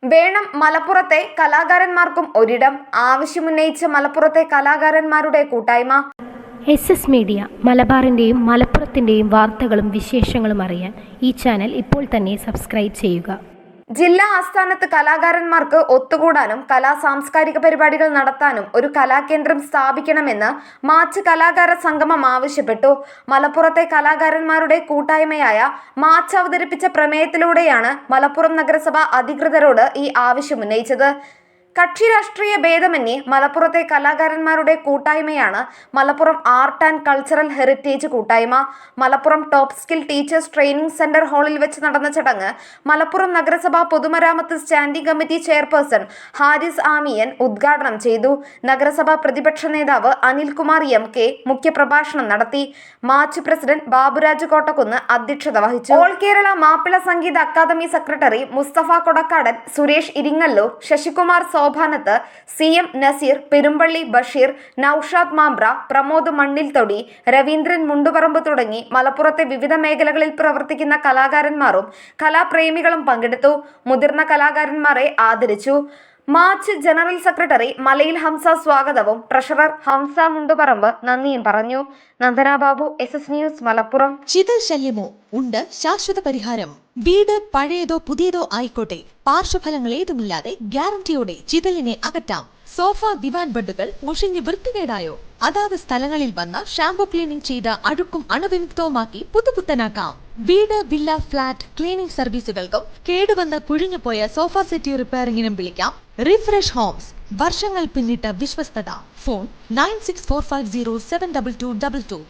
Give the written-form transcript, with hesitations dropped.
വേണം മലപ്പുറത്തെ കലാകാരന്മാർക്കും ഒരിടം. ആവശ്യമുന്നയിച്ച് മലപ്പുറത്തെ കലാകാരന്മാരുടെ കൂട്ടായ്മ. SS മീഡിയ മലബാറിൻ്റെയും മലപ്പുറത്തിൻ്റെയും വാർത്തകളും വിശേഷങ്ങളും അറിയാൻ ഈ ചാനൽ ഇപ്പോൾ തന്നെ സബ്സ്ക്രൈബ് ചെയ്യുക. ജില്ലാ ആസ്ഥാനത്ത് കലാകാരന്മാർക്ക് ഒത്തുകൂടാനും സാംസ്കാരിക പരിപാടികൾ നടത്താനും ഒരു കലാകേന്ദ്രം സ്ഥാപിക്കണമെന്ന് മാച്ച് കലാകാര സംഗമം ആവശ്യപ്പെട്ടു. മലപ്പുറത്തെ കലാകാരന്മാരുടെ കൂട്ടായ്മയായ മാച്ച് അവതരിപ്പിച്ച പ്രമേയത്തിലൂടെയാണ് മലപ്പുറം നഗരസഭ അധികൃതരോട് ഈ ആവശ്യമുന്നയിച്ചത്. കക്ഷി രാഷ്ട്രീയ ഭേദമന്യേ മലപ്പുറത്തെ കലാകാരന്മാരുടെ കൂട്ടായ്മയാണ് Malappuram art and cultural heritage കൂട്ടായ്മ. Malappuram top skill teachers training centre ഹാളിൽ വെച്ച് നടന്ന ചടങ്ങ് മലപ്പുറം നഗരസഭ പൊതുമരാമത്ത് standing committee chairperson Haris Amiyan ഉദ്ഘാടനം ചെയ്തു. നഗരസഭാ പ്രതിപക്ഷ നേതാവ് അനിൽകുമാർ MK മുഖ്യപ്രഭാഷണം നടത്തി. മാച്ച് പ്രസിഡന്റ് ബാബുരാജ് കോട്ടക്കുന്ന് അധ്യക്ഷത വഹിച്ചു. All Kerala Mappila Sangeetha academy secretary Musthafa Kodakkadan, Suresh Iringallur, Sasikumar Sobhanath, CM Naseer, Perumpalli Basheer, Noushad Mambra, Pramod Mannilthodi, Raveendran Mundupparamba തുടങ്ങി മലപ്പുറത്തെ വിവിധ മേഖലകളിൽ പ്രവർത്തിക്കുന്ന കലാകാരന്മാരും കലാപ്രേമികളും പങ്കെടുത്തു. മുതിർന്ന കലാകാരന്മാരെ ആദരിച്ചു. മാച്ച് ജനറൽ സെക്രട്ടറി മലയിൽ ഹംസ സ്വാഗതവും ട്രഷറർ ഹംസ മുണ്ടുപറമ്പ് നന്ദിയും പറഞ്ഞു. Nandana Babu, SS news, Malappuram. ചിതൽ ശല്യമോ? ഉണ്ട് ശാശ്വത പരിഹാരം. വീട് പഴയതോ പുതിയതോ ആയിക്കോട്ടെ, പാർശ്വഫലങ്ങൾ ഏതുമില്ലാതെ ഗ്യാരണ്ടിയോടെ ചിതലിനെ അകറ്റാം. സോഫ, ദിവാൻ ബെഡുകൾ മുഷിഞ്ഞ് വൃത്തികേടായോ? അതാത് സ്ഥലങ്ങളിൽ വന്ന ഷാംപൂ ക്ലീനിംഗ് ചെയ്ത അഴുക്കും അണുവിമുക്തവുമാക്കി പുതുപുത്തനാക്കാം. വീട്, വില്ല, ഫ്ലാറ്റ് ക്ലീനിംഗ് സർവീസുകൾക്കും കേടുവന്ന് കുഴിഞ്ഞുപോയ സോഫ സെറ്റി റിപ്പയറിംഗിനും വിളിക്കാം റിഫ്രഷ് ഹോംസ്. വർഷങ്ങൾ പിന്നിട്ട വിശ്വസ്തത. ഫോൺ 9645072222.